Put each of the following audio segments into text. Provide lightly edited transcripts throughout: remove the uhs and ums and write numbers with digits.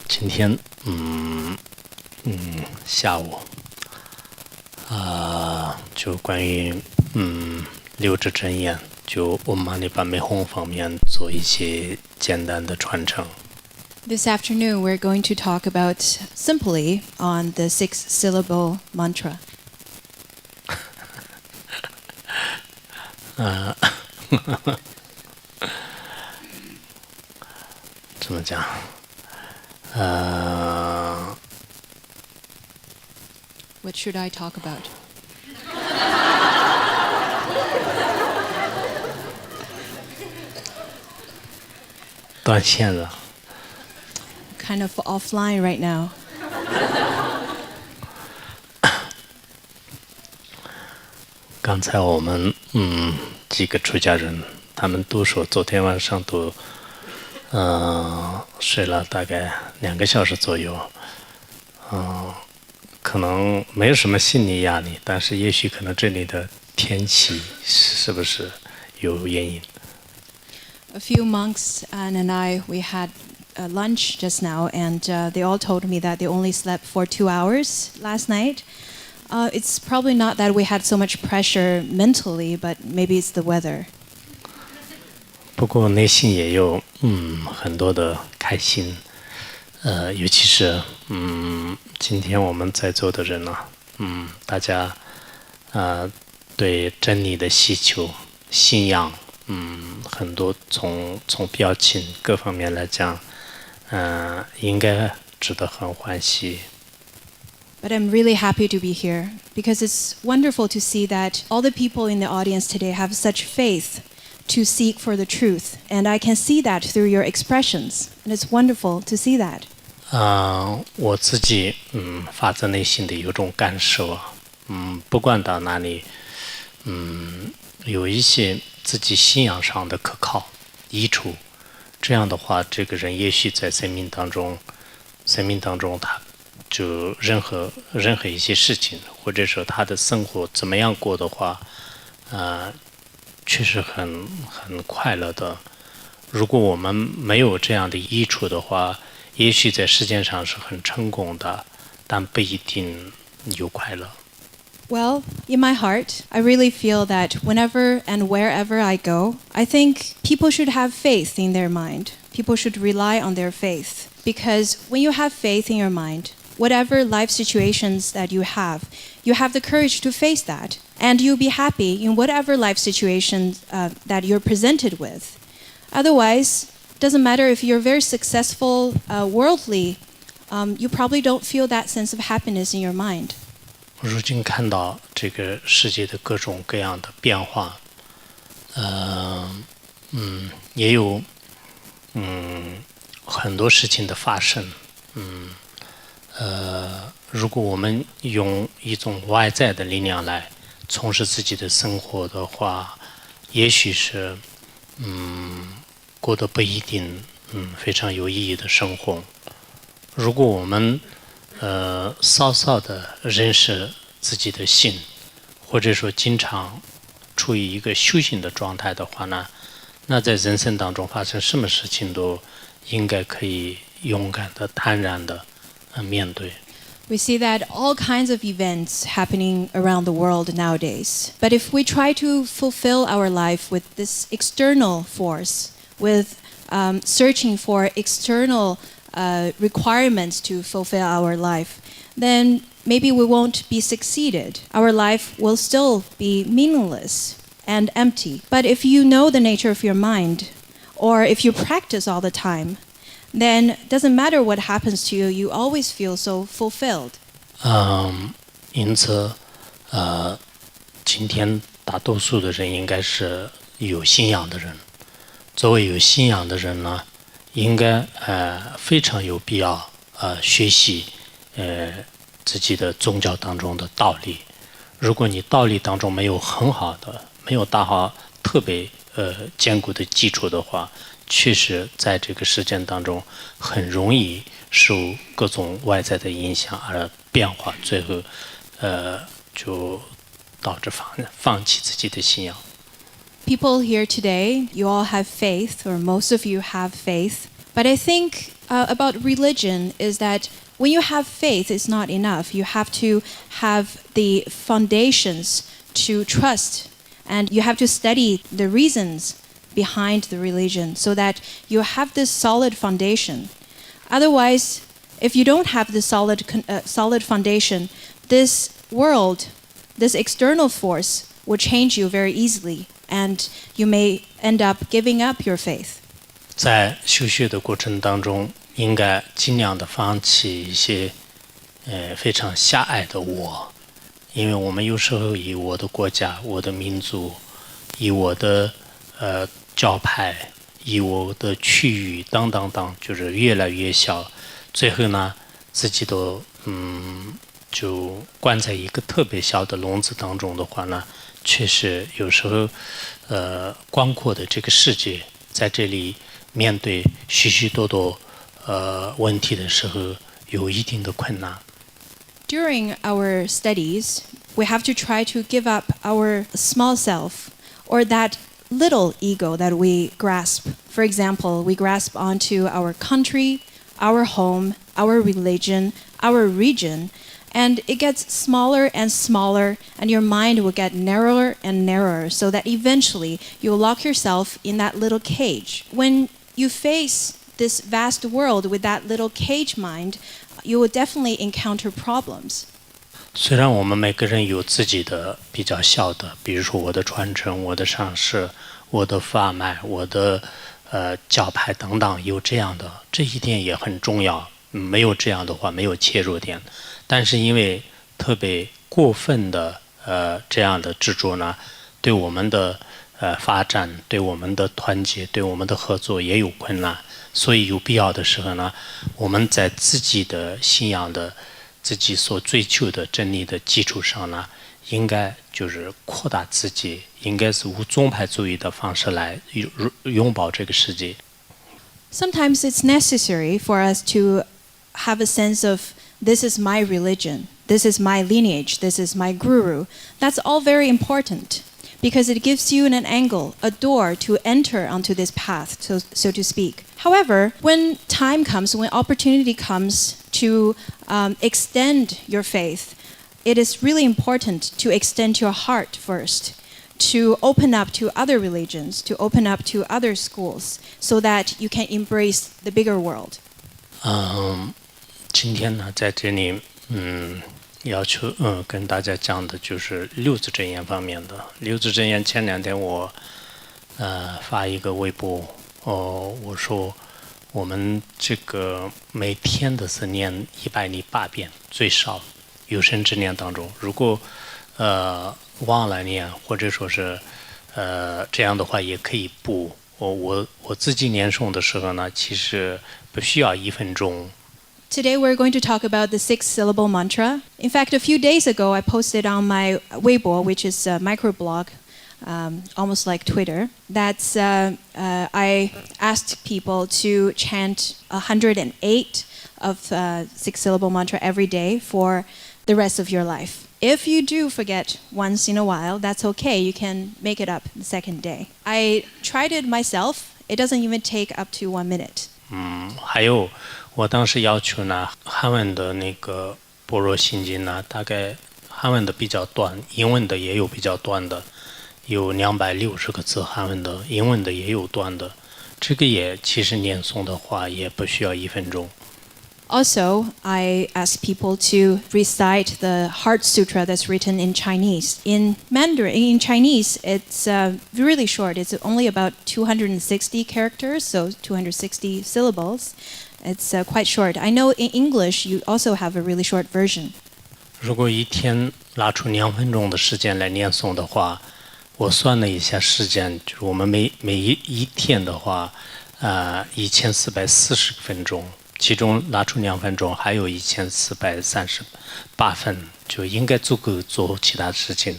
今天下午就关于六字真言，就我们阿里巴美弘方面做一些简单的传承。This afternoon, we're going to talk about simply on the 6-syllable mantra. 怎么讲What should I talk about? 断线了。Kind of offline right now. 刚才我们几个出家人，他们都说昨天晚上都睡了大概2个小时左右，可能没有什么心理压力，但是也许可能这里的天气是不是有原因。A few monks and I, we had lunch just now, and they all told me that they only slept for 2 hours last night. It's probably not that we had so much pressure mentally, but maybe it's the weather. 不过内心也有很多的开心，尤其是今天我们在座的人呢，大家对真理的需求、信仰，很多从表情各方面来讲，应该值得很欢喜。But I'm really happy to be here because it's wonderful to see that all the people in the audience today have such faith to seek for the truth, and I can see that through your expressions, and it's wonderful to see that. 我自己发自内心的有种感受啊，不管到哪里，有一些自己信仰上的可靠益处，这样的话，这个人也许在生命当中他就任何一些事情，或者说他的生活怎么样过的话，确实很快乐的。如果我们没有这样的益处的话，也许在世界上是很成功的，但不一定有快乐。Well, in my heart, I really feel that whenever and wherever I go, I think people should have faith in their mind. People should rely on their faith. Because when you have faith in your mind, whatever life situations that you have the courage to face that. And you'll be happy in whatever life situation that you're presented with. Otherwise, it doesn't matter if you're very successful worldly, you probably don't feel that sense of happiness in your mind. 如今看到这个世界的各种各样的变化，也有很多事情的发生，如果我们用一种外在的力量来从事自己的生活的话，也许是过得不一定非常有意义的生活。如果我们稍稍的认识自己的心，或者说经常处于一个修行的状态的话呢，那在人生当中发生什么事情都应该可以勇敢的、坦然的面对。We see that all kinds of events happening around the world nowadays. But if we try to fulfill our life with this external force, with searching for external requirements to fulfill our life, then maybe we won't be succeeded. Our life will still be meaningless and empty. But if you know the nature of your mind, or if you practice all the time, then it doesn't matter what happens to you, you always feel so fulfilled. 因此今天大多数的人应该是有信仰的人。作为有信仰的人呢，应该非常有必要学习自己的宗教当中的道理。如果你道理当中没有很好的、没有打好特别坚固的基础的话，确实在这个实践当中很容易受各种外在的影响而变化，最后就导致放弃自己的信仰。People here today, you all have faith, or most of you have faith. But I think about religion is that when you have faith, it's not enough. You have to have the foundations to trust, and you have to study the reasons behind the religion so that you have this solid foundation. Otherwise, if you don't have the solid foundation, this world, this external force will change you very easily, and you may end up giving up your faith. 在修学的过程当中，应该尽量的放弃一些非常狭隘的我，因为我们有时候以我的国家、我的民族、以我的教派、以我的区域等等等，就是越来越小，最后呢，自己都就关在一个特别小的笼子当中的话呢，确实有时候广阔的这个世界在这里面对许许多多问题的时候，有一定的困难。During our studies, we have to try to give up our small self, or that little ego that we grasp. For example, we grasp onto our country, our home, our religion, our region, and it gets smaller and smaller, and your mind will get narrower and narrower, so that eventually you'll lock yourself in that little cage. When you face this vast world with that little cage mind, you will definitely encounter problems. 虽然我们每个人有自己的比较小的，比如说我的传承、我的上师、我的法脉、我的教派等等，有这样的，这一点也很重要。没有这样的话，没有切入点。但是因为特别过分的这样的执着呢，对我们的发展、对我们的团结、对我们的合作也有困难。所以有必要的时候呢，我们在自己的信仰的、自己所追求的真理的基础上呢，应该就是扩大自己，应该是无宗派主义的方式来拥抱这个世界。Sometimes it's necessary for us to have a sense of this is my religion, this is my lineage, this is my guru. That's all very important because it gives you an angle, a door to enter onto this path, so to speak. However, when time comes, when opportunity comes to extend your faith, it is really important to extend your heart first, to open up to other religions, to open up to other schools, so that you can embrace the bigger world. 今天呢，在这里，要求跟大家讲的就是六字真言方面的。六字真言前两天我发一个微博，我说我们这个每天的是念108遍最少，有生之年当中，如果忘了念或者说是这样的话也可以补。我自己念诵的时候呢，其实不需要1分钟。Today we're going to talk about the 6-syllable mantra. In fact, a few days ago I posted on my Weibo, which is a microblog, almost like Twitter, that I asked people to chant 108 of 6-syllable mantra every day for the rest of your life. If you do forget once in a while, that's okay. You can make it up the second day. I tried it myself. It doesn't even take up to 1 minute. 还有我当时要求呢，韩文的那个般若心经呢，大概韩文的比较短，英文的也有比较短的，有260个字韩文的，英文的也有短的。这个也其实念诵的话也不需要1分钟。Also, I ask people to recite the Heart Sutra that's written in Chinese. In Mandarin, in Chinese, it's really short. It's only about 260 characters, so 260 syllables. It's quite short. I know in English you also have a really short version. 如果一天拿出2分钟的时间来念诵的话，我算了一下时间，就是我们每一天的话，1440分钟。其中拿出2分钟，还有1438分，就应该足够做其他事情。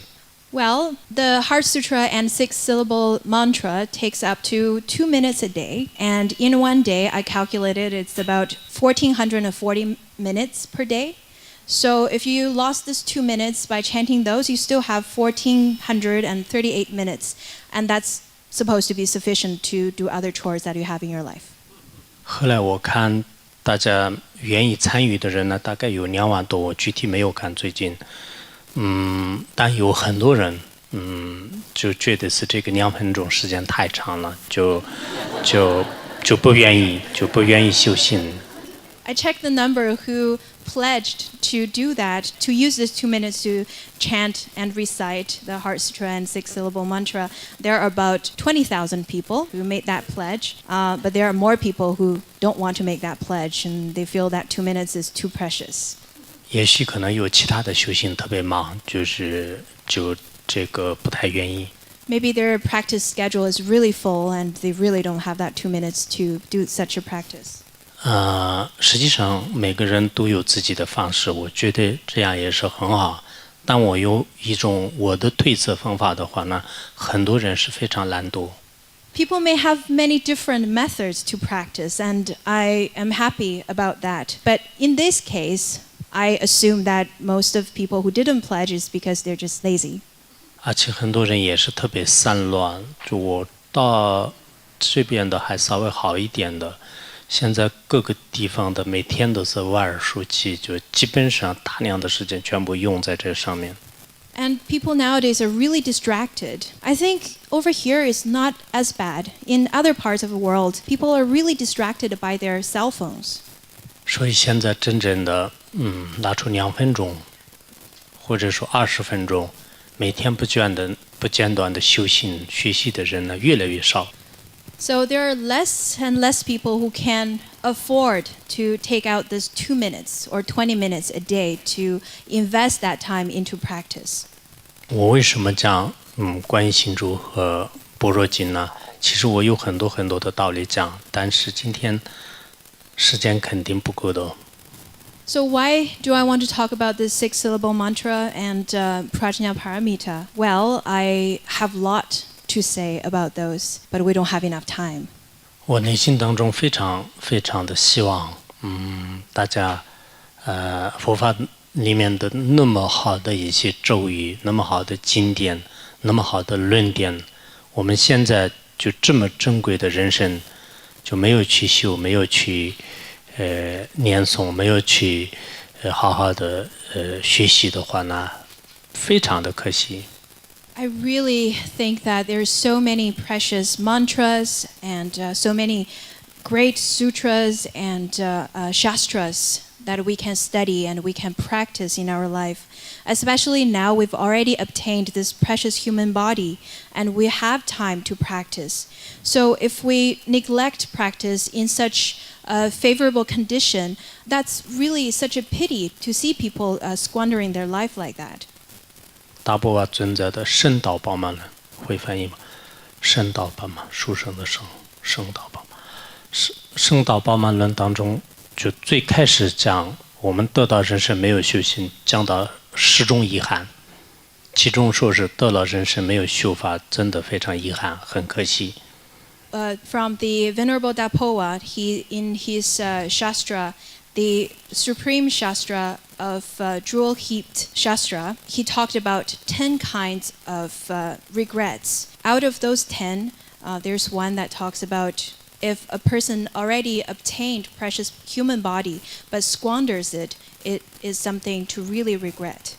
Well, the Heart Sutra and 6-syllable mantra takes up to 2 minutes a day, and in one day I calculated it's about 1,440 minutes per day. So if you lost this 2 minutes by chanting those, you still have 1,438 minutes, and that's supposed to be sufficient to do other chores that you have in your life. 后来我看大家愿意参与的人呢，大概有2万多，我具体没有看最近。但有很多人，就觉得是这个2分钟时间太长了，就不愿意修行。I checked the number who pledged to do that, to use this 2 minutes to chant and recite the Heart Sutra and 6-syllable mantra. There are about 20,000 people who made that pledge, but there are more people who don't want to make that pledge, and they feel that 2 minutes is too precious. 也许可能有其他的修行特别忙，就这个不太愿意。Maybe their practice schedule is really full and they really don't have that 2 minutes to do such a practice. 实际上每个人都有自己的方式，我觉得这样也是很好。但我有一种我的推测方法的话呢，很多人是非常懒惰。People may have many different methods to practice, and I am happy about that. But in this case, I assume that most of people who didn't pledge is because they're just lazy. 而且很多人也是特别散乱，就我到这边的还稍微好一点的。现在各个地方的每天都是挖耳竖气，就基本上大量的时间全部用在这上面。And people nowadays are really distracted. I think over here is not as bad. In other parts of the world, people are really distracted by their cell phones. 所以现在真正的拿出2分钟，或者说20分钟，每天不间断的修行学习的人呢，越来越少。So there are less and less people who can afford to take out this 2 minutes or 20 minutes a day to invest that time into practice. 我为什么讲观音心咒和般若经呢？其实我有很多很多的道理讲，但是今天时间肯定不够的。So why do I want to talk about this 6-syllable mantra and Prajnaparamita? Well, I have a lot to say about those, but we don't have enough time. 我内心当中非常非常的希望，大家佛法里面的那么好的一些咒语，那么好的经典，那么好的论点，我们现在就这么珍贵的人生，就没有去修，没有去念诵，没有去好好的学习的话呢，非常的可惜。I really think that there's so many precious mantras and so many great sutras and shastras that we can study and we can practice in our life. Especially now we've already obtained this precious human body and we have time to practice. So if we neglect practice in such a favorable condition, that's really such a pity to see people squandering their life like that. 大波瓦尊者的圣道宝满论会翻译吗？圣道宝满，书生的圣，圣道宝满。圣道宝满论当中，就最开始讲我们得到人生没有修行，讲到10种遗憾，其中说是得了人生没有修法，真的非常遗憾，很可惜。From the Venerable Dapowa, in his Shastra, the Supreme Shastra of Jewel-Heaped Shastra, he talked about 10 kinds of regrets. Out of those 10, there's one that talks about if a person already obtained precious human body but squanders it, it is something to really regret.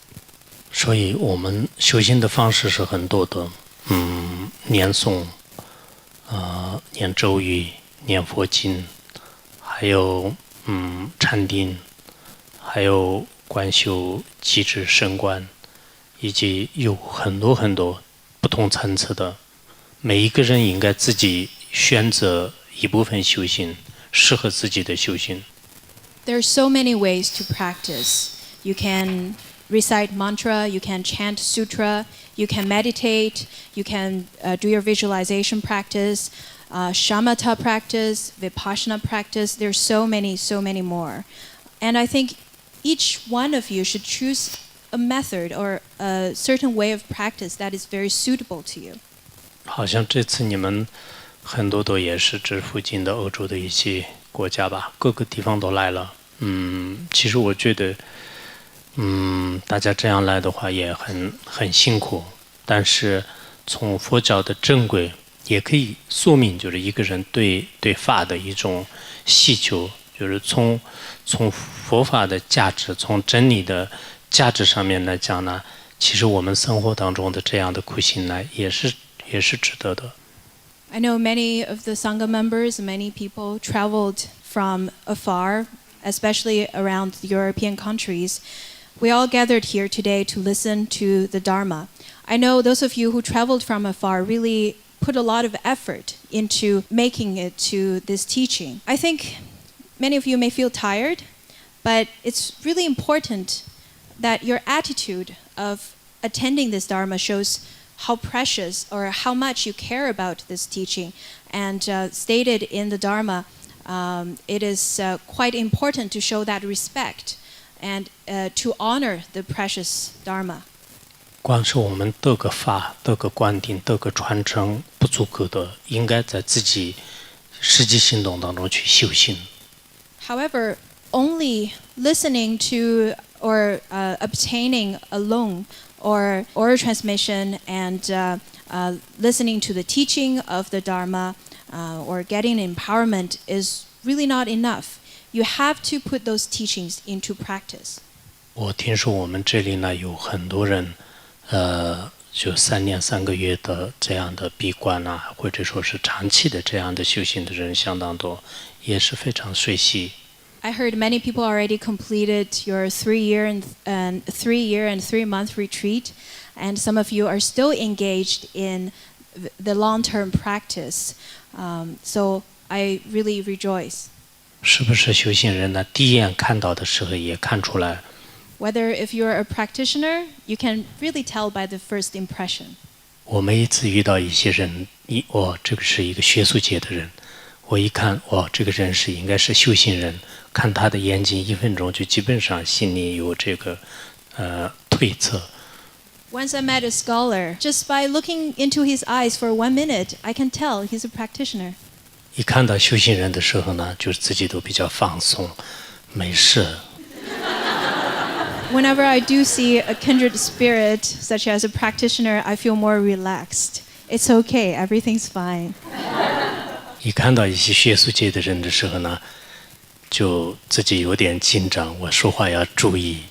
所以我们修行的方式是很多的，念诵，念咒语，念佛经，还有禅定，还有观修机智升观，以及有很多很多不同层次的，每一个人应该自己选择一部分修行，适合自己的修行。There are so many ways to practice. You can recite mantra, you can chant sutra, you can meditate, you can do your visualization practice, shamatha practice, vipassana practice. There's so many more. And I think each one of you should choose a method or a certain way of practice that is very suitable to you. 好像这次你们很多都也是这附近的欧洲的一些国家吧，各个地方都来了。其实我觉得，大家这样来的话也很辛苦，但是从佛教的正规也可以说明就是一个人对法的一种需求，就是从佛法的价值，从真理的价值上面来讲呢，其实我们生活当中的这样的苦行呢，也是值得的。I know many of the Sangha members, many people traveled from afar, especially around the European countries. We all gathered here today to listen to the Dharma. I know those of you who traveled from afar really put a lot of effort into making it to this teaching. I think many of you may feel tired, but it's really important that your attitude of attending this Dharma shows how precious or how much you care about this teaching. And stated in the Dharma, it is quite important to show that respect and to honor the precious Dharma. 光是我们得个法、得个观定、得个传承不足够的，应该在自己实际行动当中去修行。However, only listening to or obtaining alone or oral transmission and listening to the teaching of the Dharma or getting empowerment is really not enough. You have to put those teachings into practice. 我听说我们这里呢有很多人，就3年3个月的这样的闭关啊，或者说是长期的这样的修行的人相当多，也是非常随喜。I heard many people already completed your 3-year and 3-month retreat, and some of you are still engaged in the long-term practice. So I really rejoice. 是不是修行人呢？第一眼看到的时候也看出来。Whether if you're a practitioner, you can really tell by the first impression. 我每一次遇到一些人，这个是一个学术界的人，我一看，这个人应该是修行人，看他的眼睛1分钟就基本上心里有这个推测。Once I met a scholar, just by looking into his eyes for 1 minute, I can tell he's a practitioner. 一看到修行人的时候呢，就是自己都比较放松，没事。Whenever I do see a kindred spirit, such as a practitioner, I feel more relaxed. It's okay, everything's fine. 一看到一些学术界的人的时候呢，就自己有点紧张，我说话要注意。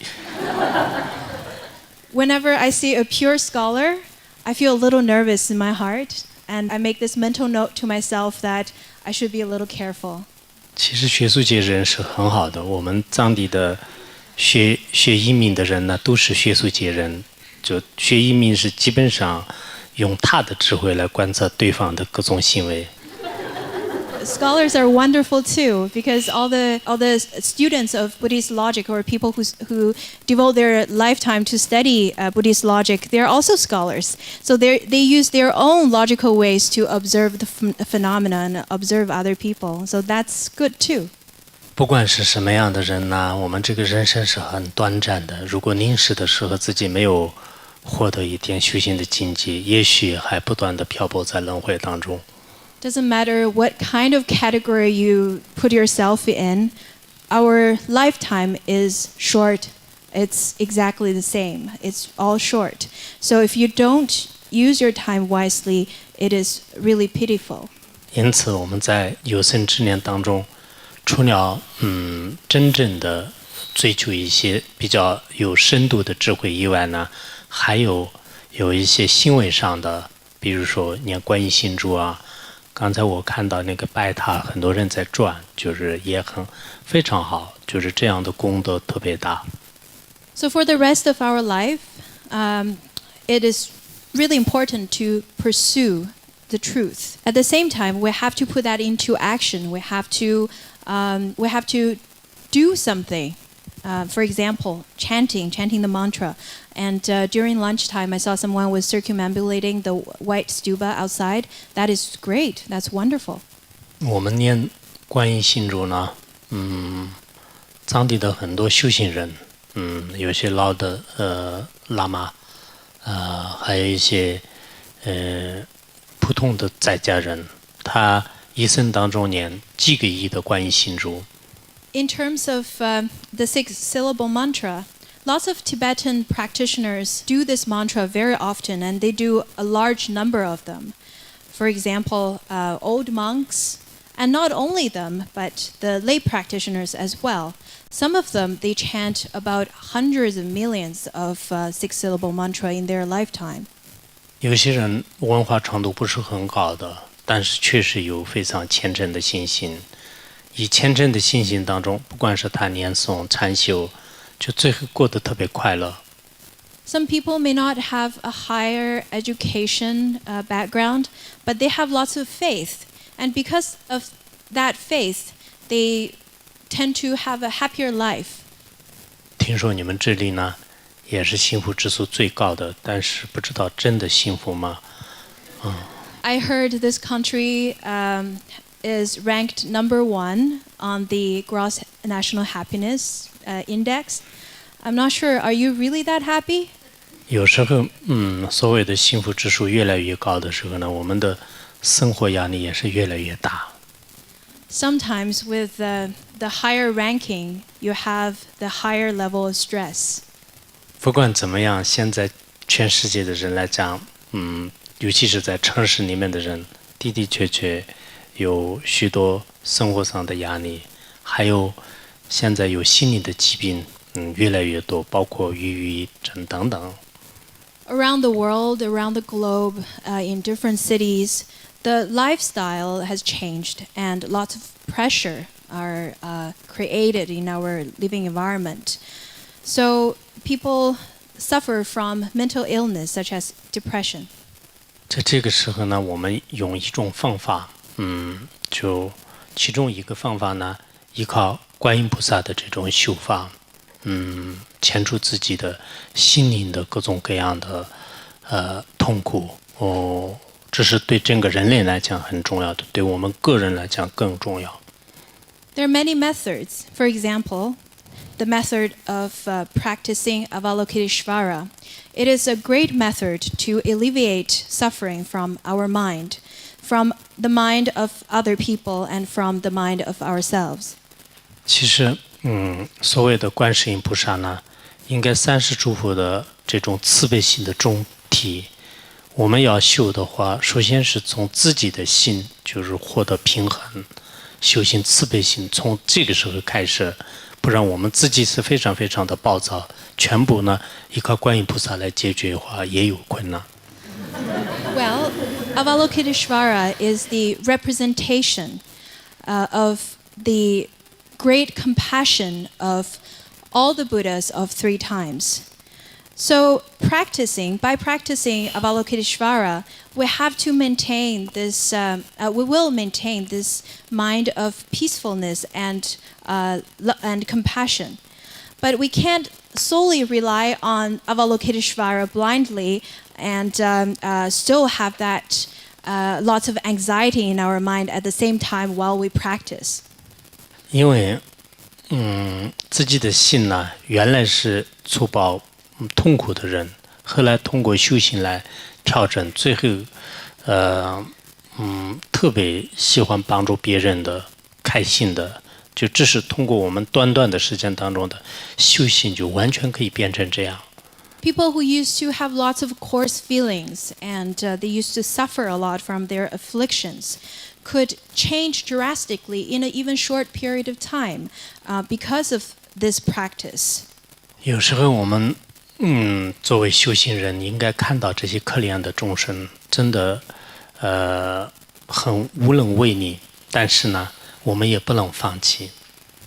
Whenever I see a pure scholar, I feel a little nervous in my heart, and I make this mental note to myself that I should be a little careful. 其实学术界人是很好的，我们藏地的学移民的人呢，都是学术界人。就学移民是基本上用他的智慧来观察对方的各种行为。Scholars are wonderful too, because all the students of Buddhist logic or people who devote their lifetime to study Buddhist logic, they're also scholars. So they use their own logical ways to observe the phenomena and observe other people. So that's good too. 不管是什么样的人呢，我们这个人生是很短暂的。如果临死的时候自己没有获得一点修行的境界，也许还不断的漂泊在轮回当中。Doesn't matter what kind of category you put yourself in, our lifetime is short. It's exactly the same. It's all short. So if you don't use your time wisely, it is really pitiful. 因此我们在有生之年当中，除了真正的追求一些比较有深度的智慧以外呢，还有一些行为上的，比如说念观音心咒啊。刚才我看到那个拜塔，很多人在转，就是也非常好，就是这样的功德特别大。So for the rest of our life, it is really important to pursue the truth. At the same time, we have to put that into action. We have to do something. For example, chanting the mantra. And during lunchtime, I saw someone was circumambulating the white stupa outside. That is great. That's wonderful. 我们念观音心咒呢，藏地的很多修行人，有些老的喇嘛，还有一些普通的在家人，他一生当中念几个亿的观音心咒。In terms of the 6-syllable mantra, lots of Tibetan practitioners do this mantra very often, and they do a large number of them. For example, old monks, and not only them, but the lay practitioners as well. Some of them, they chant about hundreds of millions of six-syllable mantra in their lifetime. 有些人文化程度不是很高的，但是确实有非常虔诚的信心。以虔诚的信心当中，不管是他念诵、禅修，就最后过得特别快乐。Some people may not have a higher education background, but they have lots of faith. And because of that faith, they tend to have a happier life. 听说你们这里呢，也是幸福指数最高的，但是不知道真的幸福吗？I heard this country is ranked number 1 on the gross national happiness index. I'm not sure, are you really that happy? 有时候，所谓的幸福指数越来越高的时候呢，我们的生活压力也是越来越大。Sometimes with the higher ranking, you have the higher level of stress. 不管怎么样，现在全世界的人来讲，尤其是在城市里面的人，的的确确有许多生活上的压力，还有现在有心理的疾病，越来越多，包括抑郁症等等。Around the world, around the globe, in different cities, the lifestyle has changed and lots of pressure are created in our living environment. So people suffer from mental illness such as depression. 在这个时候呢，我们用一种方法，就其中一个方法呢，依靠观音菩萨的这种修法，牵出自己的心灵的各种各样的痛苦，这是对整个人类来讲很重要的，对我们个人来讲更重要。There are many methods. For example, the method of practicing Avalokiteshvara. It is a great method to alleviate suffering from our mind, from the mind of other people and from the mind of ourselves. 其实，所谓的观世音菩萨呢，应该30诸佛的这种慈悲心的总体。我们要修的话，首先是从自己的心，就是获得平衡，修行慈悲心，从这个时候开始。不然我们自己是非常非常的暴躁，全部呢依靠观音菩萨来解决的话，也有困难。Well, Avalokiteshvara is the representation of the great compassion of all the Buddhas of 3 times. So by practicing Avalokiteshvara, we have to maintain this, we will maintain this mind of peacefulness and compassion. But we can't solely rely on Avalokiteshvara blindly and still have that lots of anxiety in our mind at the same time while we practice. 因为，自己的心呢，原来是粗暴痛苦的人，后来通过修行来调整，最后，特别喜欢帮助别人的、开心的，就只是通过我们短短的时间当中的修行，就完全可以变成这样。People who used to have lots of coarse feelings and they used to suffer a lot from their afflictions could change drastically in an even short period of time because of this practice. 有时候我们作为修行人，应该看到这些可怜的众生，真的很无能为力，但是呢，我们也不能放弃。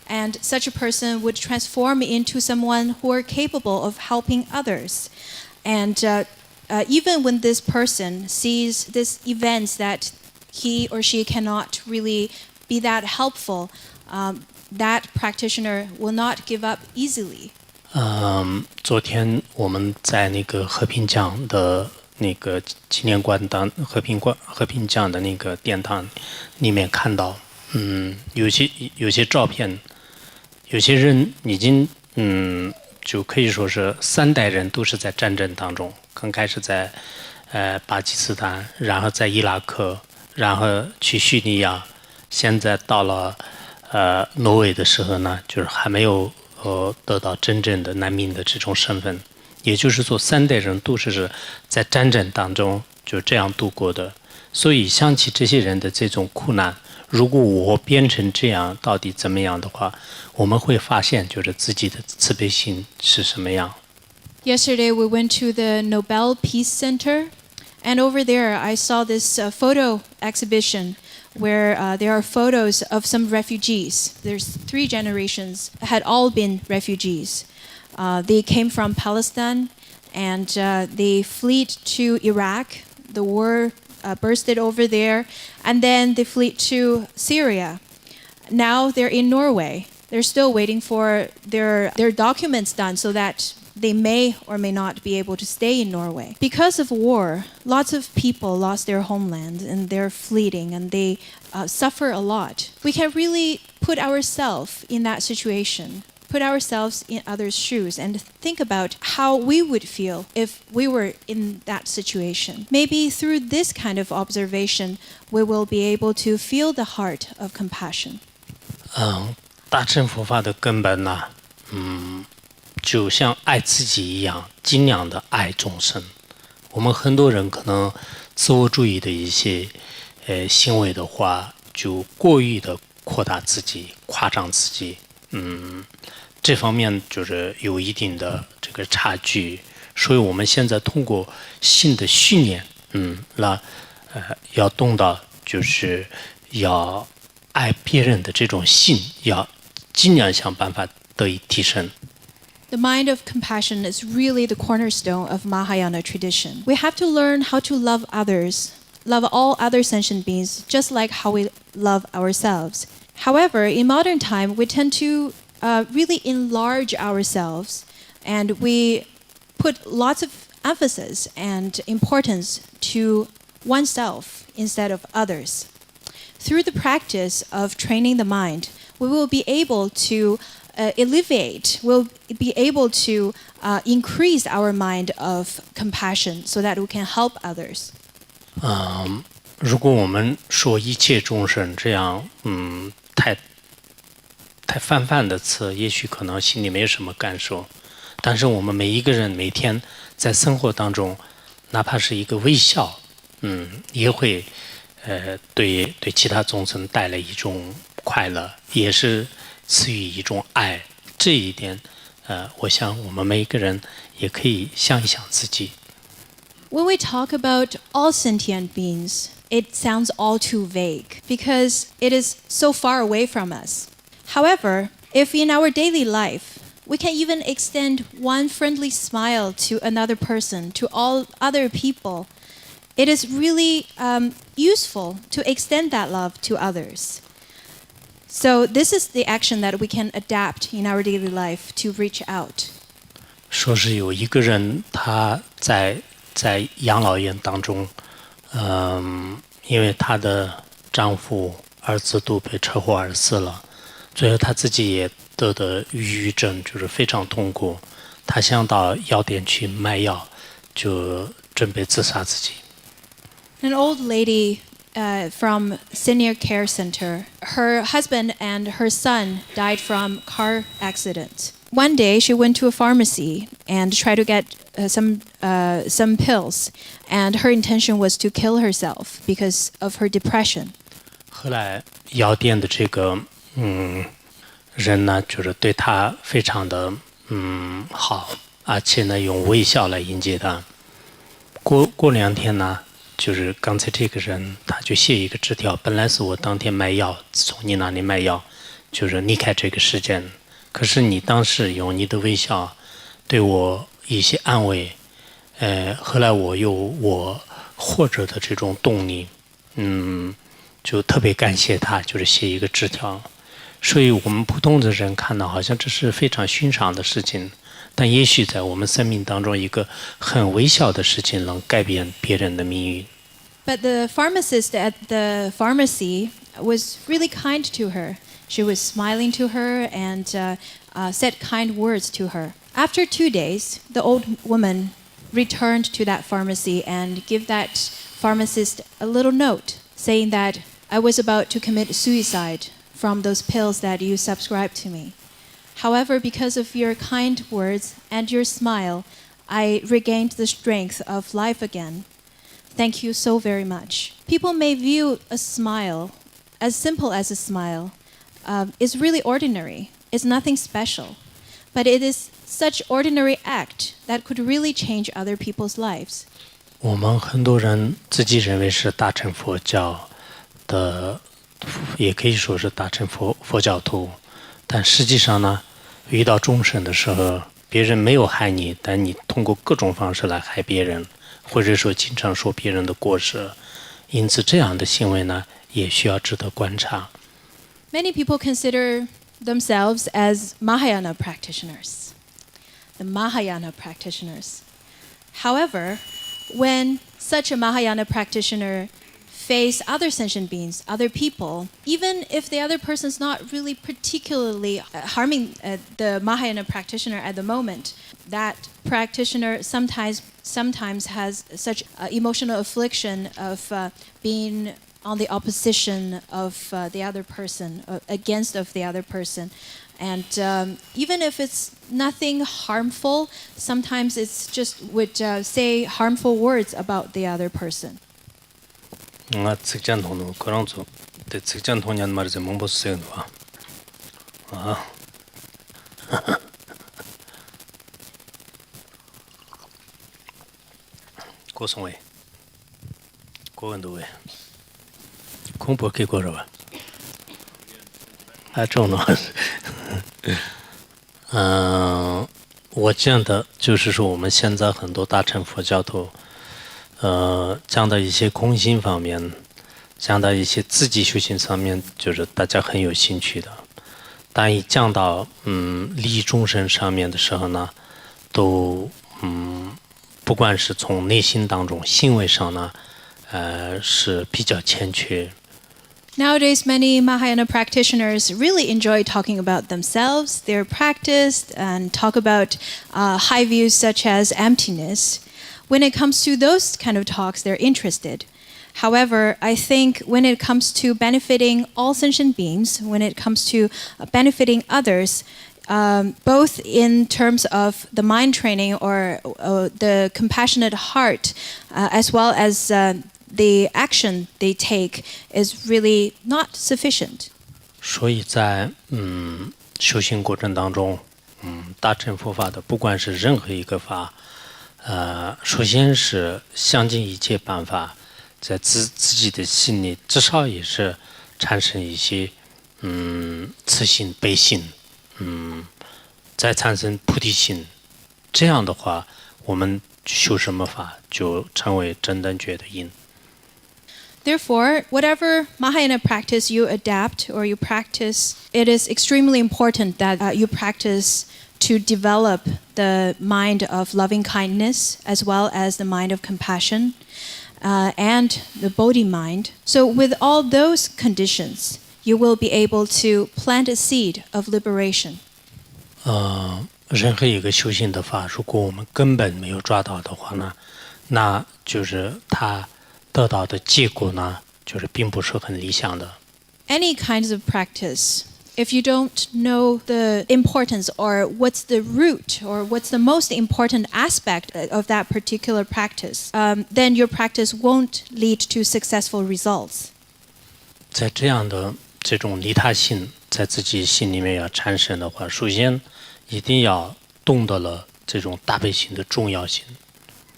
And such a person would transform into someone who are capable of helping others. And even when this person sees these events that he or she cannot really be that helpful, that practitioner will not give up easily. 昨天我们在那个和平奖的那个纪念馆和平奖的那个殿堂里面看到，有些照片，有些人已经就可以说是3代人都是在战争当中，刚开始在巴基斯坦，然后在伊拉克，然后去叙利亚，现在到了挪威的时候呢，就是还没有得到真正的难民的这种身份，也就是说3代人都是在战争当中就这样度过的。所以想起这些人的这种苦难，如果我变成这样，到底怎么样的话，我们会发现就是自己的慈悲心是什么样。Yesterday we went to the Nobel Peace Center, and over there I saw this photo exhibition where there are photos of some refugees. There's 3 generations had all been refugees. They came from Palestine, and they fled to Iraq. The war bursted over there, and then they fled to Syria. Now they're in Norway. They're still waiting for their documents done so that they may or may not be able to stay in Norway. Because of war, lots of people lost their homeland and they're fleeing and they suffer a lot. We can really put ourselves in that situation, put ourselves in others' shoes and think about how we would feel if we were in that situation. Maybe through this kind of observation, we will be able to feel the heart of compassion. 大乘佛法的根本呢，就像爱自己一样，尽量的爱众生。我们很多人可能自我主义的一些行为的话，就过于的扩大自己、夸张自己，这方面就是有一定的这个差距。所以我们现在通过新的训练，要懂到就是要爱别人的这种心，要尽量想办法得以提升。The mind of compassion is really the cornerstone of Mahayana tradition. We have to learn how to love others, love all other sentient beings, just like how we love ourselves. However, in modern time, we tend to really enlarge ourselves, and we put lots of emphasis and importance to oneself instead of others. Through the practice of training the mind, we will be able to we'll be able to increase our mind of compassion so that we can help others. 如果我们说一切众生这样，太泛的词，也许可能心里没什么感受。但是我们每一个人每天在生活当中，哪怕是一个微笑，也会对其他众生带来一种快乐，也是赐予一种爱。这一点，我想我们每一个人也可以想一想自己。When we talk about all sentient beings, it sounds all too vague because it is so far away from us. However, if in our daily life, we can even extend one friendly smile to another person, to all other people, it is really useful to extend that love to others. So this is the action that we can adapt in our daily life to reach out. 说是有一个人他在养老院当中，因为她的丈夫、儿子都被车祸而死了，最后她自己也得的抑郁症，就是非常痛苦。她想到药店去买药，就准备自杀自己。An old lady from senior care center, her husband and her son died from car accident. One day she went to a pharmacy and tried to get some pills, and her intention was to kill herself because of her depression. 后来药店的这个人呢，就是对她非常的好，而且呢用微笑来迎接她。过2天呢，就是刚才这个人他就写一个纸条，本来是我当天买药，从你那里买药，就是离开这个时间。可是你当时用你的微笑对我一些安慰，后来我有我活着的这种动力，就特别感谢他，就是写一个纸条。所以我们普通的人看到好像这是非常寻常的事情，但也许在我们生命当中一个很微小的事情能改变别人的命运。But the pharmacist at the pharmacy was really kind to her. She was smiling to her and said kind words to her. After 2 days, the old woman returned to that pharmacy and gave that pharmacist a little note saying that I was about to commit suicide from those pills that you subscribed to me. However, because of your kind words and your smile, I regained the strength of life again. Thank you so very much. People may view a smile, as simple as a smile, is really ordinary. It's nothing special. But it is such ordinary act that could really change other people's lives. 我们很多人自己认为是大乘佛教的，也可以说是大乘佛教徒，但实际上呢，遇到众生的时候，别人没有害你，但你通过各种方式来害别人，或者说经常说别人的过失，因此这样的行为呢，也需要值得观察。Many people consider themselves as Mahayana practitioners, the Mahayana practitioners. However, when such a Mahayana practitioner face other sentient beings, other people, even if the other person is not really particularly harming the Mahayana practitioner at the moment, that practitioner sometimes has such emotional affliction of being on the opposition of the other person, against of the other person. And even if it's nothing harmful, sometimes it's just would say harmful words about the other person. 아, 측잔통도 그런 쪽, 대 측잔통년 말이지 몽보스세요, 아. 고성회, 고원도회, 공포기 고러봐. 还重了，我见的就是说，我们现在很多大乘佛教徒，讲到一些空性方面，讲到一些自己修行上面，就是大家很有兴趣的。但一讲到利益众生上面的时候呢，都不管是从内心当中行为上呢，是比较欠缺。Nowadays, many Mahayana practitioners really enjoy talking about themselves, their practice, and talk about high views such as emptiness. When it comes to those kind of talks, they're interested. However, I think when it comes to benefiting all sentient beings, when it comes to benefiting others, both in terms of the mind training or the compassionate heart, as well as the action they take is really not sufficient. 所以在修行过程当中，大乘佛法的不管是任何一个法，首先是想尽一切办法，在自己的心里至少也是产生一些慈心、悲心，再产生菩提心。这样的话，我们修什么法就成为真正觉的因。Therefore, whatever Mahayana practice you adapt or you practice, it is extremely important that you practice to develop the mind of loving kindness as well as the mind of compassion and the Bodhi mind. So with all those conditions, you will be able to plant a seed of liberation. 任何一个修行的法，如果我们根本没有抓到的话呢，那就是它得到的结果呢，就是并不是很理想的。Any kinds of practice, if you don't know the importance or what's the root or what's the most important aspect of that particular practice, then your practice won't lead to successful results. 在这样的这种利他心在自己心里面要产生的话，首先一定要懂得了这种大悲心的重要性。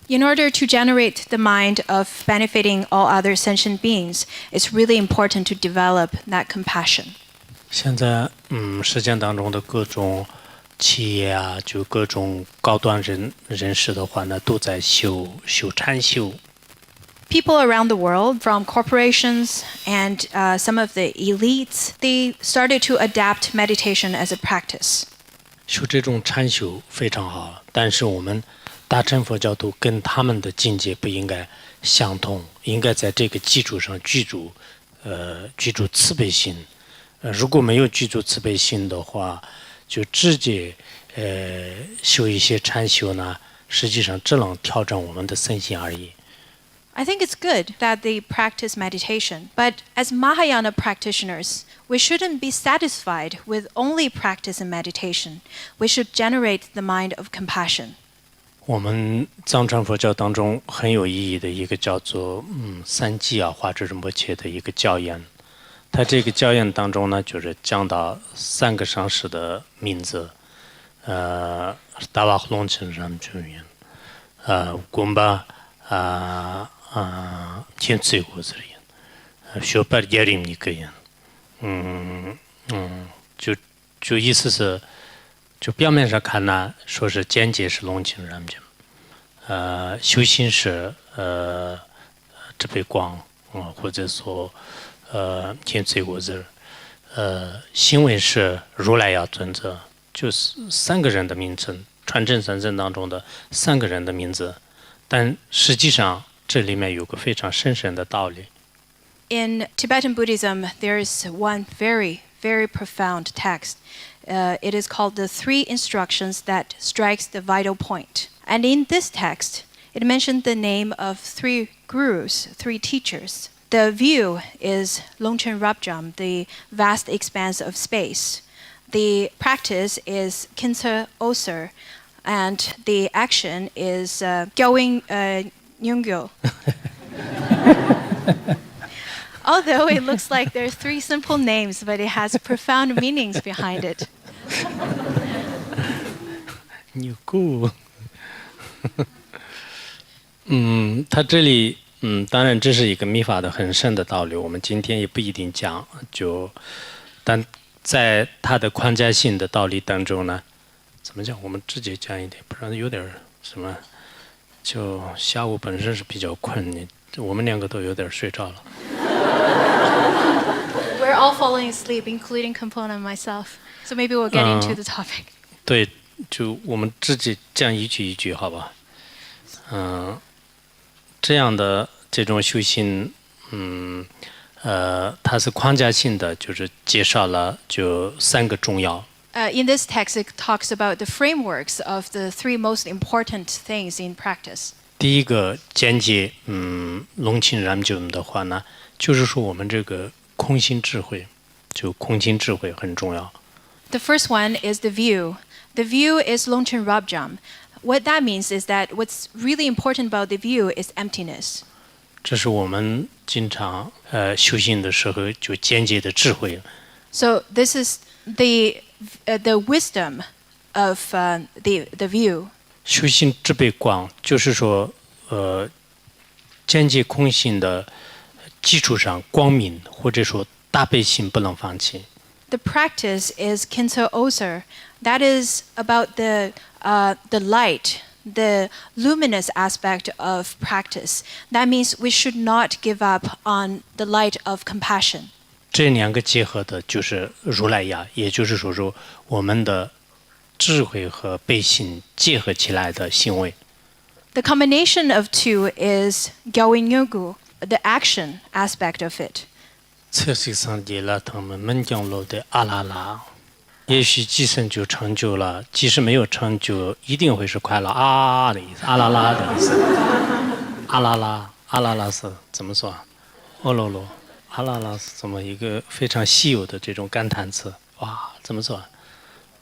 In order to generate the mind of benefiting all other sentient beings, it's really important to develop that compassion. 现在实践当中的各种企业啊，就各种高端人士的话呢，都在修禅修。People around the world, from corporations and some of the elites, they started to adapt meditation as a practice. 修这种禅修非常好，但是我们大乘佛教徒跟他们的境界不应该相同，应该在这个基础上居住慈悲心。如果没有居住慈悲心的话，就直接修一些禅修呢，实际上只能调整我们的身心而已。I think it's good that they practice meditation, but as Mahayana practitioners, we shouldn't be satisfied with only practice and meditation. We should generate the mind of compassion. 我们藏传佛教当中很有意义的一个叫做三季华智仁波切的一个教言。他这个教言当中呢，就是讲到3个上师的名字，达瓦隆钦让军员，贡巴天最国子人，学巴耶林尼个人，就意思是。就表面上看呢，说是间接是隆庆让军，修行是智慧光或者说天最国子，行为是如来要尊者，就是3个人的名称，传承三圣当中的3个人的名字，但实际上这里面有个非常深深的道理。In Tibetan Buddhism, there is one very, very profound text. It is called the 3 instructions that strikes the vital point. And in this text, it mentioned the name of 3 gurus, 3 teachers. The view is Longchen Rabjam, the vast expanse of space. The practice is Kinsa Oser, and the action is Gyoing Nyungyo. Although it looks like there are 3 simple names, but it has profound meanings behind it. 牛股，他这里，当然这是一个密法的很深的道理，我们今天也不一定讲，但在他的框架性的道理当中呢，怎么讲？我们直接讲一点，不然有点什么，就下午本身是比较困，我们2个都有点睡着了。We're all falling asleep, including Kampona and myself. So maybe we'll get into the topic. 对，就我们直接讲一句一句，好吧？这样的这种修行，它是框架性的，就是介绍了就3个重要。In this text, it talks about the frameworks of the 3 most important things in practice. 第一个简介，隆庆然就的话呢，就是说我们这个空心智慧，就空心智慧很重要。The first one is the view. The view is Longchen Rabjam. What that means is that what's really important about the view is emptiness. 这是我们经常修行的时候就简介的智慧。So this is the wisdom of the view. 修行智慧光，就是说，简介空性的基础上，光明或者说大悲心不能放弃。The practice is Kinso Oser. That is about the light, the luminous aspect of practice. That means we should not give up on the light of compassion. 这2个结合的就是如来呀，也就是说我们的智慧和悲心结合起来的行为。The combination of 2 is Gyoin Yogu, the action aspect of it. 测试上的了他们门降楼的阿拉拉，也许即生就成就了，即使没有成就，一定会是快乐的意思，阿拉拉的意思。阿拉拉是怎么说？哦罗罗，阿拉拉是怎么一个非常稀有的这种感叹词？哇，怎么说？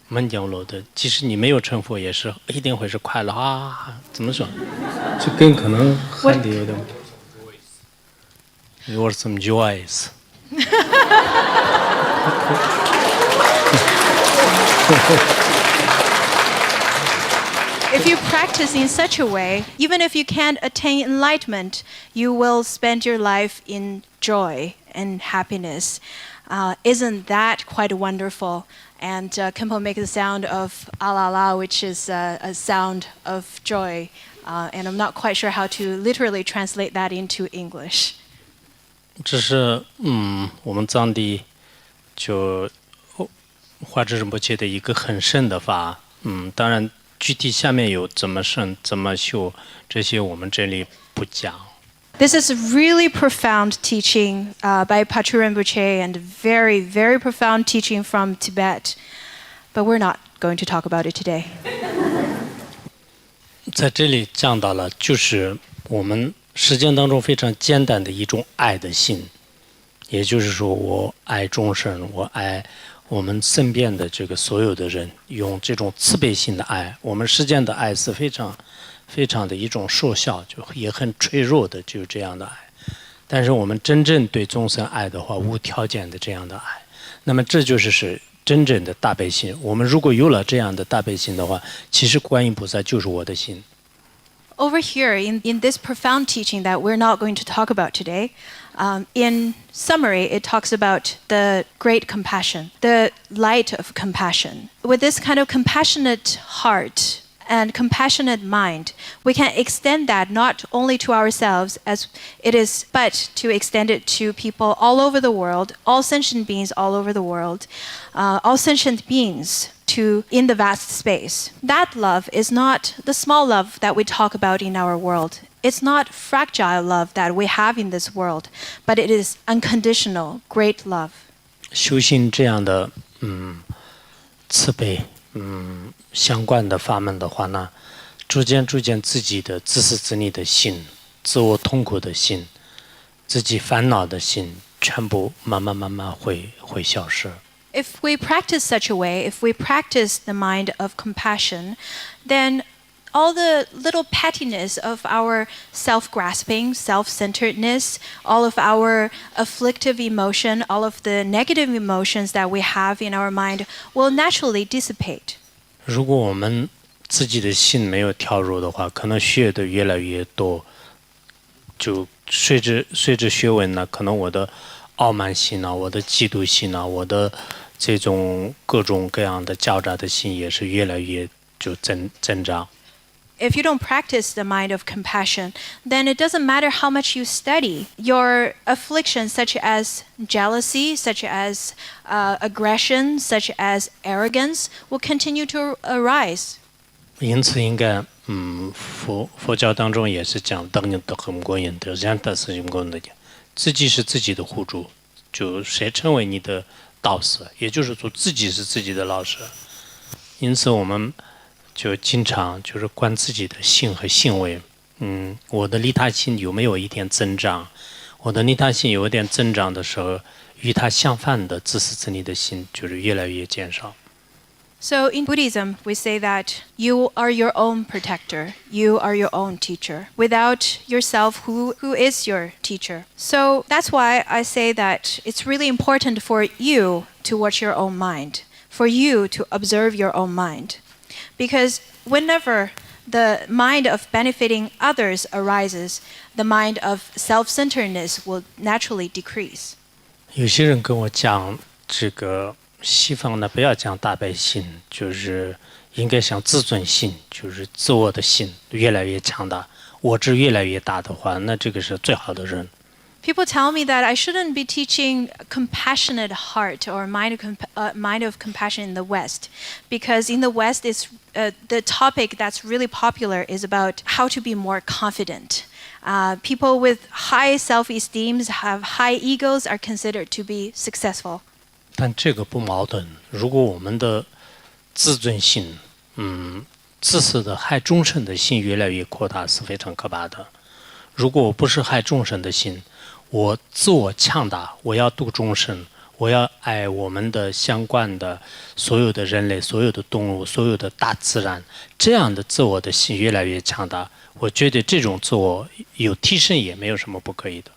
门降楼的，即使你没有成佛，也是一定会是快乐怎么说？这跟可能汉的有点。Your some joys. If you practice in such a way, even if you can't attain enlightenment, you will spend your life in joy and happiness. Isn't that quite wonderful? And Khenpo makes the sound of alala, which is a sound of joy. And I'm not quite sure how to literally translate that into English. 这是我们藏地就华智仁波切的一个很深的法，当然具体下面有怎么深怎么修，这些我们这里不讲。This is really profound teaching by Patrul Rinpoche and very, very profound teaching from Tibet. But we're not going to talk about it today. 在这里讲到了，就是我们实践当中非常简单的一种爱的心，也就是说，我爱众生，我爱我们身边的这个所有的人，用这种慈悲心的爱。我们实践的爱是非常非常的一种瘦小，就也很脆弱的，就这样的爱。但是我们真正对众生爱的话，无条件的这样的爱，那么这就是真正的大悲心。我们如果有了这样的大悲心的话，其实观音菩萨就是我的心。Over here, in this profound teaching that we're not going to talk about today, in summary, it talks about the great compassion, the light of compassion. With this kind of compassionate heart and compassionate mind, we can extend that not only to ourselves as it is, but to extend it to people all over the world, all sentient beings all over the world, all sentient beings in the vast space. That love is not the small love that we talk about in our world. It's not fragile love that we have in this world, but it is unconditional, great love. 修行这样的慈悲相关的法门的话呢，逐渐自己的自私自利的心、自我痛苦的心、自己烦恼的心，全部慢慢会消失。If we practice such a way, if we practice the mind of compassion, then all the little pettiness of our self-grasping, self-centeredness, all of our afflictive emotion, all of the negative emotions that we have in our mind will naturally dissipate. 如果我们自己的心没有调柔的话，可能学的越来越多，就随着学问呢，可能我的傲慢心啊，我的嫉妒心啊，我的这种各种各样的狡诈的心也是越来越就增长。If you don't practice the mind of compassion, then it doesn't matter how much you study. Your afflictions, such as jealousy, such as aggression, such as arrogance, will continue to arise. 因此，应该佛教当中也是讲当年的很过瘾的，让的是过瘾的，自己是自己的护主，就谁成为你的导师，也就是说自己是自己的老师。因此，我们就经常就是观自己的性和行为，我的利他心有没有一点增长？我的利他心有一点增长的时候，与它相反的自私自利的心就是越来越减少。So in Buddhism, we say that you are your own protector, you are your own teacher. Without yourself, who is your teacher? So that's why I say that it's really important for you to watch your own mind, for you to observe your own mind. Because whenever the mind of benefiting others arises, the mind of self-centeredness will naturally decrease. 有些人跟我讲，这个西方呢不要讲大悲心，就是应该讲自尊心，就是自我的心越来越强大，我执越来越大的话，那这个是最好的人。People tell me that I shouldn't be teaching compassionate heart or mind of compassion in the West, because in the West, the topic that's really popular is about how to be more confident. People with high self-esteem, have high egos, are considered to be successful. 但这个不矛盾。如果我们的自尊心，自私的害众生的心越来越扩大，是非常可怕的。如果我不是害众生的心，我自我强大，我要度众生，我要爱我们的相关的所有的人类、所有的动物、所有的大自然，这样的自我的心越来越强大，我觉得这种自我有提升也没有什么不可以的。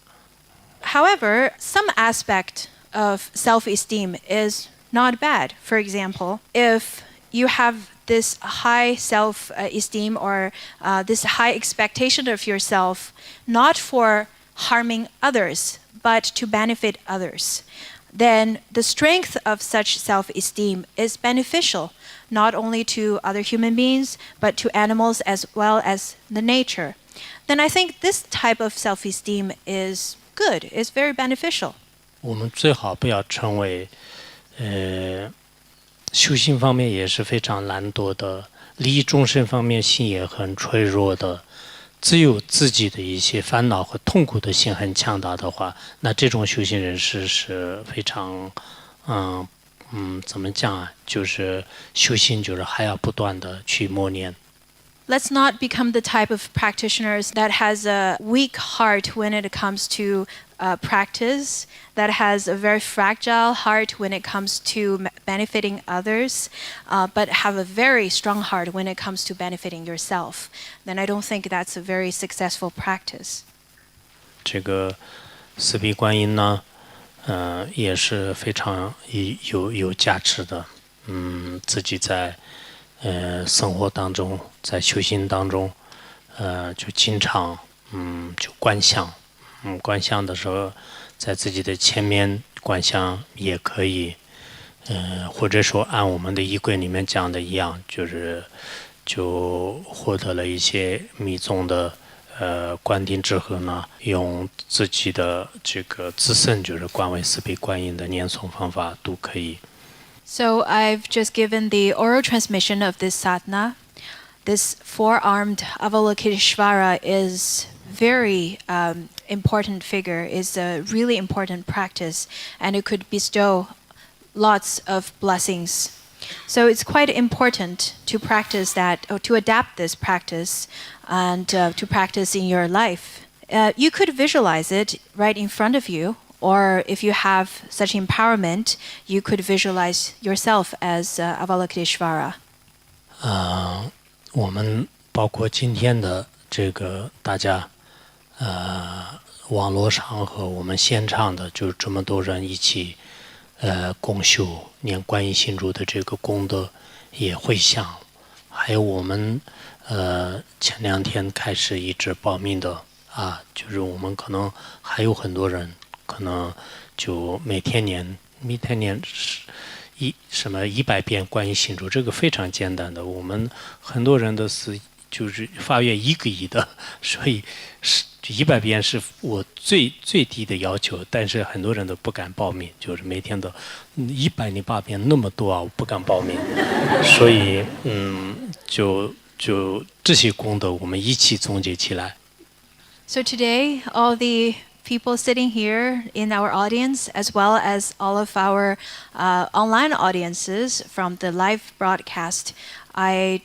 However, some aspect of self-esteem is not bad. For example, if you have this high self-esteem or this high expectation of yourself, not for harming others, but to benefit others, then the strength of such self-esteem is beneficial, not only to other human beings, but to animals as well as the nature. Then I think this type of self-esteem is good, is very beneficial. 我们最好不要成为，修行方面也是非常懒惰的，利益众生方面心也很脆弱的，只有自己的一些烦恼和痛苦的心很强大的话，那这种修行人士是非常，怎么讲啊？就是修行就是还要不断的去磨练。Let's not become the type of practitioners that has a weak heart when it comes to practice, that has a very fragile heart when it comes to benefiting others, but have a very strong heart when it comes to benefiting yourself. Then I don't think that's a very successful practice. 这个四臂观音呢，也是非常有价值的。自己在生活当中，在修行当中，就经常就观想，观想的时候，在自己的前面观想也可以，或者说按我们的仪轨里面讲的一样，就获得了一些密宗的观定之后呢，用自己的这个自身就是观为四臂观音的念诵方法都可以。So I've just given the oral transmission of this sadhana. This four-armed Avalokiteshvara is very important figure, is a really important practice, and it could bestow lots of blessings. So it's quite important to practice that, or to adapt this practice, and to practice in your life. You could visualize it right in front of you, or if you have such empowerment, you could visualize yourself as Avalokiteshvara. 我们包括今天的这个大家，网络上和我们现场的，就这么多人一起，共修念观音心咒的这个功德也会想，还有我们前2天开始一直报名的就是我们可能还有很多人。可能就每天念100遍观音心咒，这个非常简单的。我们很多人的是就是发愿1个亿的，所以100遍是我最低的要求，但是很多人都不敢报名，就是每天都108遍那么多我不敢报名，所以就这些功德我们一起总结起来。So today, all the people sitting here in our audience, as well as all of our online audiences from the live broadcast, I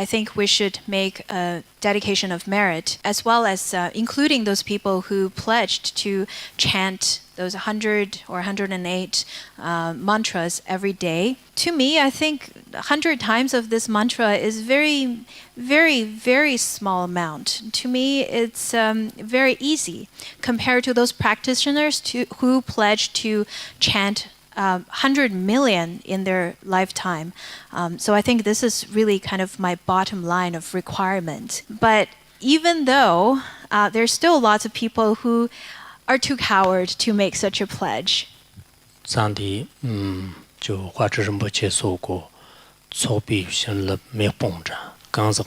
think we should make a dedication of merit, as well as including those people who pledged to chant those 100 or 108 mantras every day. To me, I think 100 times of this mantra is very, very, very small amount. To me, it's very easy compared to those practitioners who pledge to chant 100 million in their lifetime. So I think this is really kind of my bottom line of requirement. But even though there's still lots of people who are too coward to make such a pledge. 上帝就华智仁波切说过，错必先冷没蹦着，刚是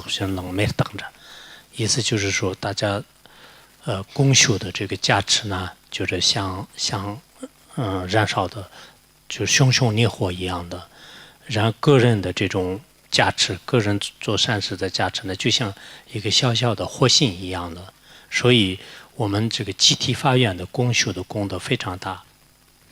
先冷没等着，意思就是说大家共修的这个加持呢，就是像燃烧的，就熊熊烈火一样的，然后个人的这种加持，个人做善事的加持呢，就像一个小小的火星一样的，所以我们这个集体发愿的共修的功德非常大。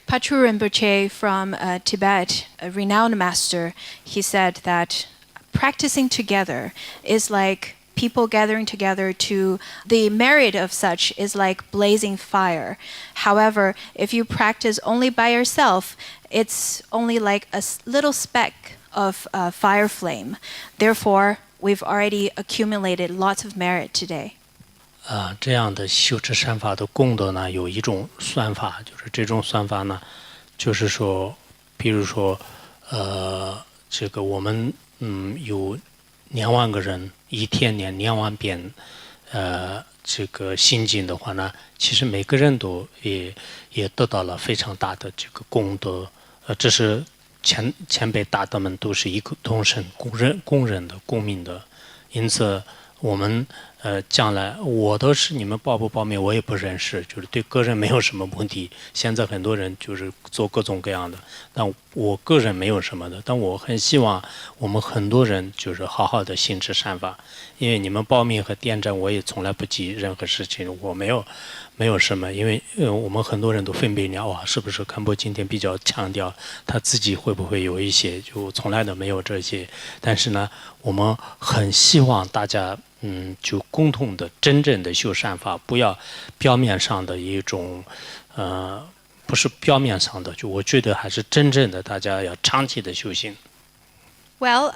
Patrul Rinpoche from Tibet, a renowned master, he said that practicing together is like people gathering together to the merit of such is like blazing fire. However, if you practice only by yourself, it's only like a little speck of fire flame. Therefore, we've already accumulated lots of merit today. 这样的修持善法的功德呢，有一种算法，就是这种算法呢，就是说，比如说，这个我们有2万个人一天念2万遍，这个心经的话呢，其实每个人都也得到了非常大的这个功德，这是前辈大德们都是一个同声公认的公民的，因此我们将来我都是你们报不报名我也不认识，就是对个人没有什么目的。现在很多人就是做各种各样的，但我个人没有什么的。但我很希望我们很多人就是好好的行持善法，因为你们报名和点赞我也从来不记任何事情，我没有什么，因为我们很多人都分别了哇，是不是堪布今天比较强调他自己会不会有一些，就从来都没有这些。但是呢，我们很希望大家就共同的真正的修善法，不要表面上的一种不是表面上的，就我觉得还是真正的大家要长期的修行。 Well,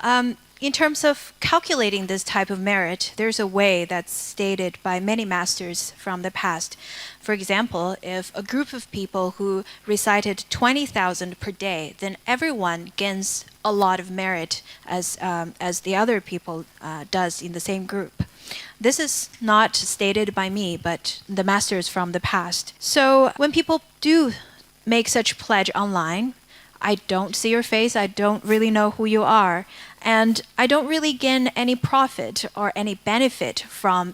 in terms of calculating this type of merit, there's a way that's stated by many masters from the past. For example, if a group of people who recited 20,000 per day, then everyone gains a lot of merit as the other people does in the same group. This is not stated by me, but the masters from the past. So when people do make such pledge online, I don't see your face, I don't really know who you are, and I don't really gain any profit or any benefit from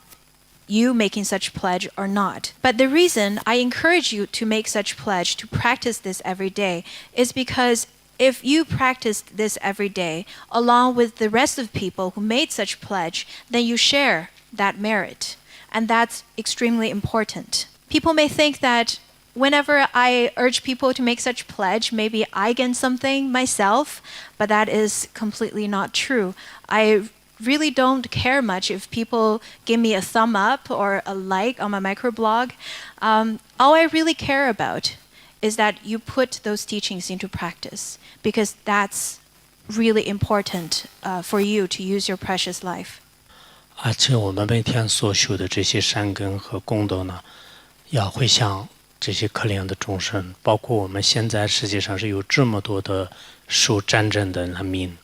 you making such pledge or not. But the reason I encourage you to make such pledge, to practice this every day, is because if you practiced this every day along with the rest of people who made such pledge, then you share that merit, and that's extremely important. People may think that whenever I urge people to make such pledge, maybe I gain something myself, but that is completely not true. I really don't care much if people give me a thumb up or a like on my microblog. All I really care about is that you put those teachings into practice, because that's really important for you to use your precious life. 而且我们每天所修的这些善根和功德呢，要回向这些可怜的众生，包括我们现在世界上是有这么多的受战争的难民，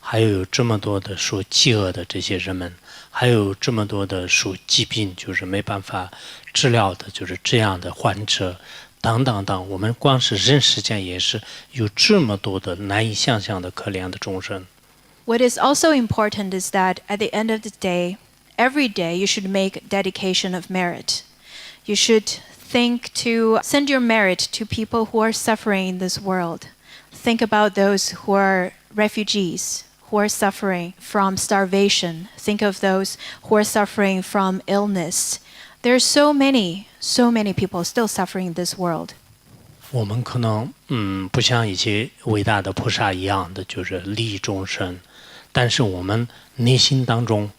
还有这么多的受饥饿的这些人们，还有这么多的受疾病就是没办法治疗的，就是这样的患者等等等。我们光是人世间也是有这么多的难以想象的可怜的众生。What is also important is that at the end of the day, every day you should make dedication of merit. You should think to send your merit to people who are suffering in this world. Think about those who are refugees, who are suffering from starvation. Think of those who are suffering from illness. There are so many people still suffering in this world. 我们可能不像一些伟大的菩萨一样的就是利益众生，但是我们内心当中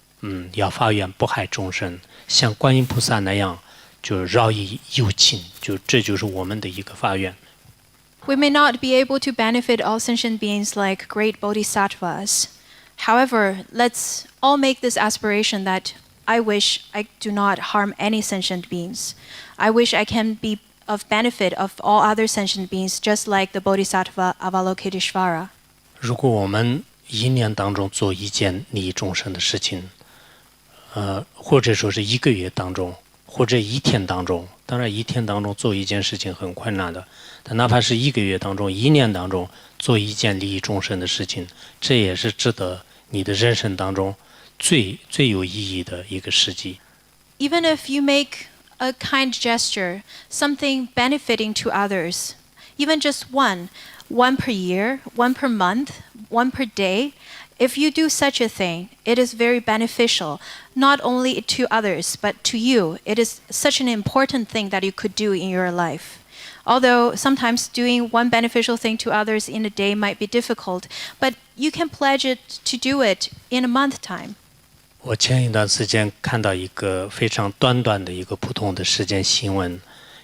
要发愿不害众生，像观音菩萨那样就饶益有情，这就是我们的一个发愿。 We may not be able to benefit all sentient beings like great bodhisattvas. However, let's all make this aspiration that I wish I do not harm any sentient beings. I wish I can be of benefit of all other sentient beings, just like the bodhisattva Avalokiteshvara. 如果我们一年当中做一件利益众生的事情，或者说是一个月当中，或者一天当中，当然一天当中做一件事情很困难的，但哪怕是一个月当中、一年当中做一件利益众生的事情，这也是值得你的人生当中最有意义的一个事迹。 Even if you make a kind gesture, something benefiting to others, even just one per year, one per month, one per day, if you do such a thing, it is very beneficial, not only to others, but to you. It is such an important thing that you could do in your life. Although sometimes doing one beneficial thing to others in a day might be difficult, but you can pledge it to do it in a month time. 我前一段时间看到一个非常短的一个普通的事件新闻，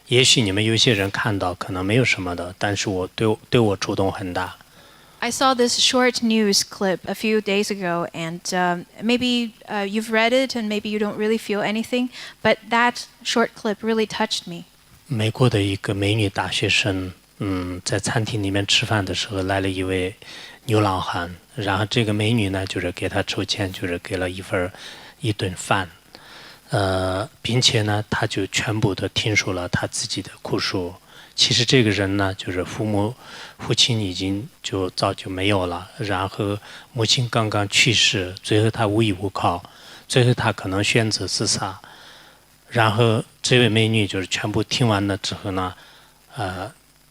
也许你们有些人看到可能没有什么的，但是对我触动很大。 I saw this short news clip a few days ago, and maybe you've read it and maybe you don't really feel anything, but that short clip really touched me. 美国的一个美女大学生，在餐厅里面吃饭的时候来了一位流浪汉，然后这个美女呢就是给他筹钱，就是给了一顿饭，并且呢他就全部的听说了他自己的苦诉。其实这个人呢就是父亲已经早就没有了，然后母亲刚刚去世，最后他无依无靠，最后他可能选择自杀。然后这位美女就是全部听完了之后呢，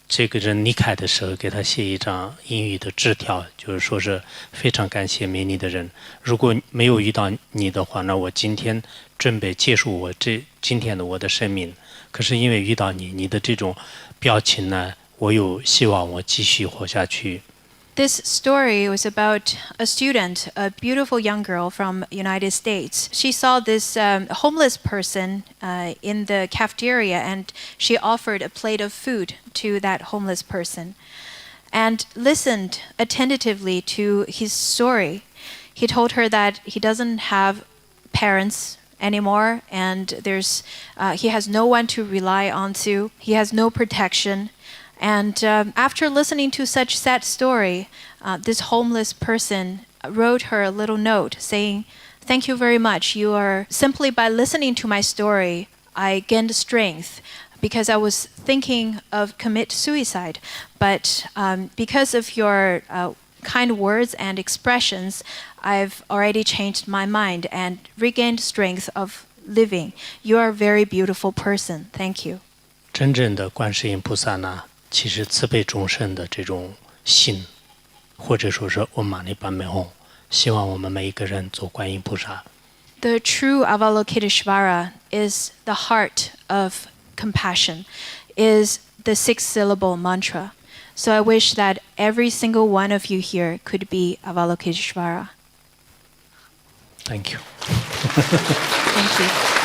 这个人离开的时候给他写一张英语的纸条，就是说是非常感谢美丽的人，如果没有遇到你的话，那我今天准备结束今天的我的生命。可是因为遇到你的这种表情呢，我有希望我继续活下去。This story was about a student, a beautiful young girl from United States. She saw this homeless person in the cafeteria, and she offered a plate of food to that homeless person and listened attentively to his story. He told her that he doesn't have parents anymore, and he has no one to rely on to. He has no protection. And after listening to such sad story, this homeless person wrote her a little note saying, "Thank you very much. Simply by listening to my story, I gained strength because I was thinking of commit suicide. But because of your kind words and expressions, I've already changed my mind and regained strength of living. You are a very beautiful person. Thank you." 真正的观世音菩萨呢，其实慈悲众生的这种心，或者说是嗡嘛呢叭咪吽，希望我们每一个人做观音菩萨。The true Avalokiteshvara is the heart of compassion, is the six-syllable mantra. So I wish that every single one of you here could be Avalokiteshvara. Thank you. Thank you.